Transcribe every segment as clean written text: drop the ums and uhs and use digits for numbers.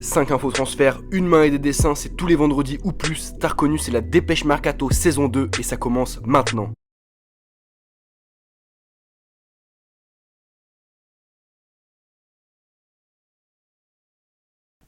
5 infos transferts, une main et des dessins, c'est tous les vendredis ou plus. T'as reconnu, c'est la Dépêche Mercato saison 2 et ça commence maintenant.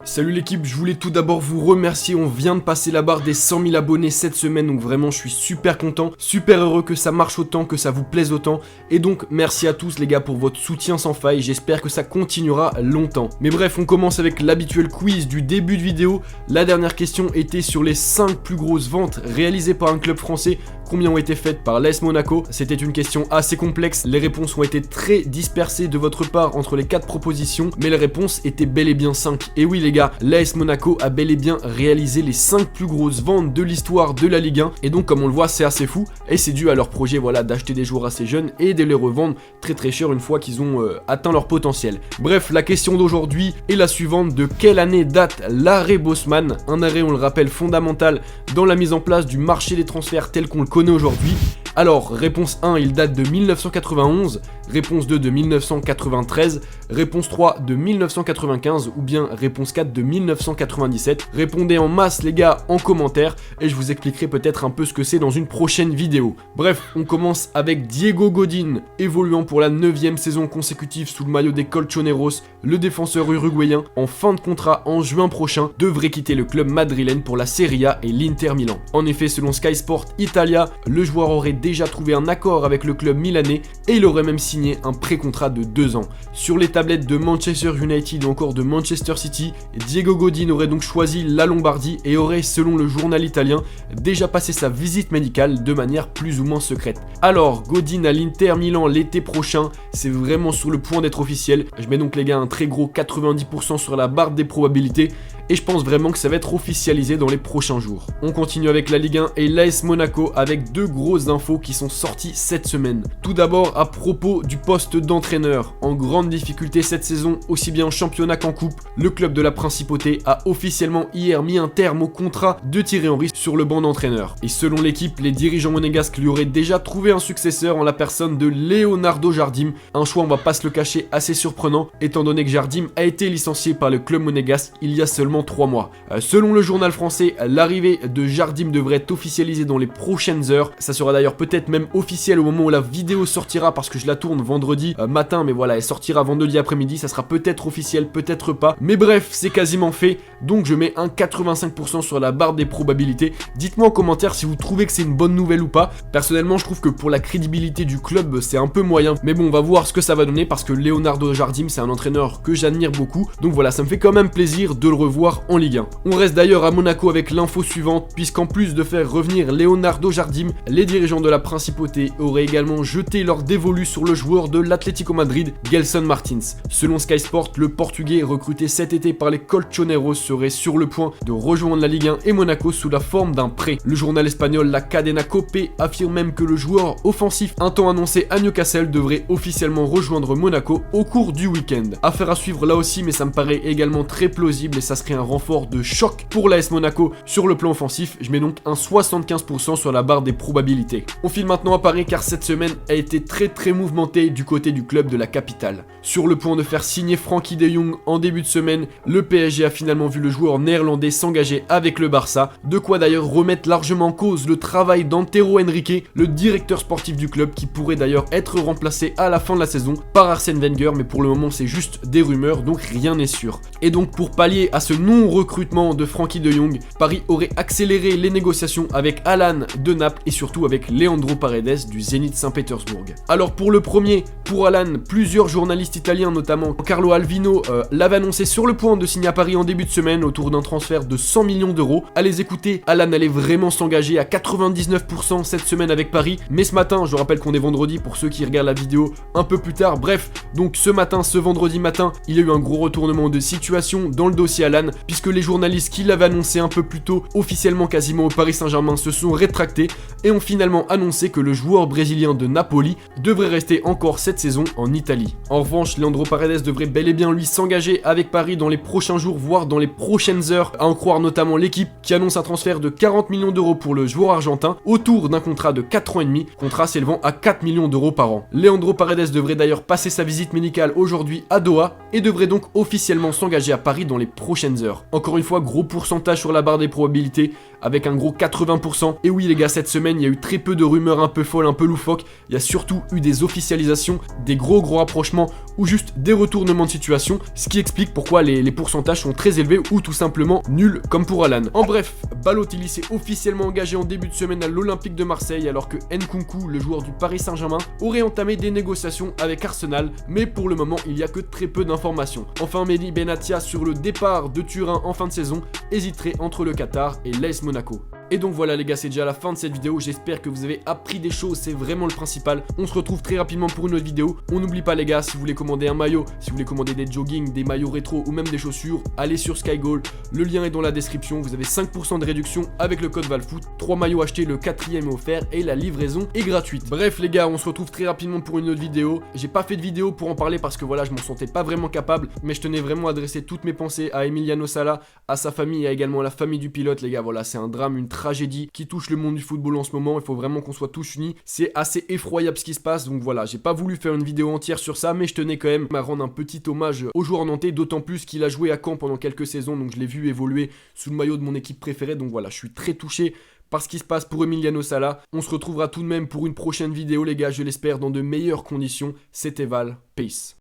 Salut l'équipe, je voulais tout d'abord vous remercier, on vient de passer la barre des 100 000 abonnés cette semaine, donc vraiment je suis super content, super heureux que ça marche autant, que ça vous plaise autant, et donc merci à tous les gars pour votre soutien sans faille, j'espère que ça continuera longtemps. Mais bref, on commence avec l'habituel quiz du début de vidéo. La dernière question était sur les 5 plus grosses ventes réalisées par un club français, combien ont été faites par l'AS Monaco. C'était une question assez complexe, les réponses ont été très dispersées de votre part entre les 4 propositions, mais les réponses étaient bel et bien 5. Et oui les gars, l'AS Monaco a bel et bien réalisé les 5 plus grosses ventes de l'histoire de la Ligue 1, et donc comme on le voit c'est assez fou, et c'est dû à leur projet d'acheter des joueurs assez jeunes et de les revendre très cher une fois qu'ils ont atteint leur potentiel. Bref, la question d'aujourd'hui est la suivante: de quelle année date l'arrêt Bosman? Un arrêt, on le rappelle, fondamental dans la mise en place du marché des transferts tel qu'on le connaît aujourd'hui. Alors, réponse 1, il date de 1991, réponse 2 de 1993, réponse 3 de 1995 ou bien réponse 4 de 1997. Répondez en masse les gars en commentaire et je vous expliquerai peut-être un peu ce que c'est dans une prochaine vidéo. Bref, on commence avec Diego Godin, évoluant pour la 9e saison consécutive sous le maillot des Colchoneros. Le défenseur uruguayen, en fin de contrat en juin prochain, devrait quitter le club madrilène pour la Serie A et l'Inter Milan. En effet, selon Sky Sport Italia, le joueur aurait déjà trouvé un accord avec le club milanais et il aurait même signé un pré-contrat de 2 ans. Sur les tablettes de Manchester United ou encore de Manchester City, Diego Godin aurait donc choisi la Lombardie et aurait, selon le journal italien, déjà passé sa visite médicale de manière plus ou moins secrète. Alors, Godin à l'Inter Milan l'été prochain, c'est vraiment sur le point d'être officiel. Je mets donc les gars un très gros 90% sur la barre des probabilités et je pense vraiment que ça va être officialisé dans les prochains jours. On continue avec la Ligue 1 et l'AS Monaco avec 2 grosses infos qui sont sorties cette semaine. Tout d'abord à propos du poste d'entraîneur. En grande difficulté cette saison, aussi bien en championnat qu'en coupe, le club de la Principauté a officiellement hier mis un terme au contrat de Thierry Henry sur le banc d'entraîneur. Et selon l'équipe, les dirigeants monégasques lui auraient déjà trouvé un successeur en la personne de Leonardo Jardim. Un choix, on va pas se le cacher, assez surprenant étant donné que Jardim a été licencié par le club monégasque il y a seulement 3 mois. Selon le journal français, l'arrivée de Jardim devrait être officialisée dans les prochaines heures. Ça sera d'ailleurs peut-être même officiel au moment où la vidéo sortira parce que je la tourne vendredi matin, mais voilà, elle sortira vendredi après-midi. Ça sera peut-être officiel, peut-être pas. Mais bref, c'est quasiment fait. Donc je mets un 85% sur la barre des probabilités. Dites-moi en commentaire si vous trouvez que c'est une bonne nouvelle ou pas. Personnellement, je trouve que pour la crédibilité du club, c'est un peu moyen. Mais bon, on va voir ce que ça va donner parce que Leonardo Jardim, c'est un entraîneur que j'admire beaucoup. Donc voilà, ça me fait quand même plaisir de le revoir en Ligue 1. On reste d'ailleurs à Monaco avec l'info suivante, puisqu'en plus de faire revenir Leonardo Jardim, les dirigeants de la Principauté auraient également jeté leur dévolu sur le joueur de l'Atlético Madrid, Gelson Martins. Selon Sky Sport, le Portugais recruté cet été par les Colchoneros serait sur le point de rejoindre la Ligue 1 et Monaco sous la forme d'un prêt. Le journal espagnol La Cadena Cope affirme même que le joueur offensif un temps annoncé à Newcastle devrait officiellement rejoindre Monaco au cours du week-end. Affaire à suivre là aussi, mais ça me paraît également très plausible et ça serait un renfort de choc pour l'AS Monaco sur le plan offensif. Je mets donc un 75% sur la barre des probabilités. On file maintenant à Paris car cette semaine a été très mouvementée du côté du club de la capitale. Sur le point de faire signer Frenkie de Jong en début de semaine, le PSG a finalement vu le joueur néerlandais s'engager avec le Barça, de quoi d'ailleurs remettre largement en cause le travail d'Antero Henrique, le directeur sportif du club, qui pourrait d'ailleurs être remplacé à la fin de la saison par Arsène Wenger, mais pour le moment c'est juste des rumeurs, donc rien n'est sûr. Et donc pour pallier à ce non-recrutement de Frenkie de Jong, Paris aurait accéléré les négociations avec Alan de Naples et surtout avec Leandro Paredes du Zénith Saint-Pétersbourg. Alors pour le premier, pour Alan, plusieurs journalistes italiens, notamment Carlo Alvino, l'avaient annoncé sur le point de signer à Paris en début de semaine autour d'un transfert de 100 millions d'euros. À les écouter, Alan allait vraiment s'engager à 99% cette semaine avec Paris, mais ce matin, je rappelle qu'on est vendredi pour ceux qui regardent la vidéo un peu plus tard, bref, donc ce vendredi matin, il y a eu un gros retournement de situation dans le dossier Alan, puisque les journalistes qui l'avaient annoncé un peu plus tôt, officiellement quasiment au Paris Saint-Germain, se sont rétractés et ont finalement annoncé que le joueur brésilien de Napoli devrait rester encore cette saison en Italie. En revanche, Leandro Paredes devrait bel et bien lui s'engager avec Paris dans les prochains jours, voire dans les prochaines heures, à en croire notamment l'équipe qui annonce un transfert de 40 millions d'euros pour le joueur argentin autour d'un contrat de 4 ans et demi, contrat s'élevant à 4 millions d'euros par an. Leandro Paredes devrait d'ailleurs passer sa visite médicale aujourd'hui à Doha et devrait donc officiellement s'engager à Paris dans les prochaines heures. Encore une fois, gros pourcentage sur la barre des probabilités avec un gros 80%. Et oui les gars, cette semaine il y a eu très peu de rumeurs un peu folles, un peu loufoques. Il y a surtout eu des officialisations, des gros rapprochements ou juste des retournements de situation, ce qui explique pourquoi les pourcentages sont très élevés ou tout simplement nuls comme pour Alan. En bref, Balotelli s'est officiellement engagé en début de semaine à l'Olympique de Marseille alors que Nkunku, le joueur du Paris Saint-Germain, aurait entamé des négociations avec Arsenal, mais pour le moment il n'y a que très peu d'informations. Enfin, Mehdi Benatia sur le départ de Turin en fin de saison hésiterait entre le Qatar et l'AS Monaco. Et donc voilà les gars, c'est déjà la fin de cette vidéo, j'espère que vous avez appris des choses, c'est vraiment le principal. On se retrouve très rapidement pour une autre vidéo. On n'oublie pas les gars, si vous voulez commander un maillot, si vous voulez commander des jogging, des maillots rétro ou même des chaussures, allez sur SkyGoal, le lien est dans la description, vous avez 5% de réduction avec le code VALFOOT, 3 maillots achetés, le 4e est offert et la livraison est gratuite. Bref les gars, on se retrouve très rapidement pour une autre vidéo. J'ai pas fait de vidéo pour en parler parce que voilà, je m'en sentais pas vraiment capable, mais je tenais vraiment à adresser toutes mes pensées à Emiliano Sala, à sa famille et également à la famille du pilote les gars. Voilà, c'est un drame, une tragédie qui touche le monde du football en ce moment, il faut vraiment qu'on soit tous unis, c'est assez effroyable ce qui se passe, donc voilà, j'ai pas voulu faire une vidéo entière sur ça, mais je tenais quand même à rendre un petit hommage au joueur nantais, d'autant plus qu'il a joué à Caen pendant quelques saisons, donc je l'ai vu évoluer sous le maillot de mon équipe préférée, donc voilà, je suis très touché par ce qui se passe pour Emiliano Sala. On se retrouvera tout de même pour une prochaine vidéo les gars, je l'espère dans de meilleures conditions. C'était Val, peace.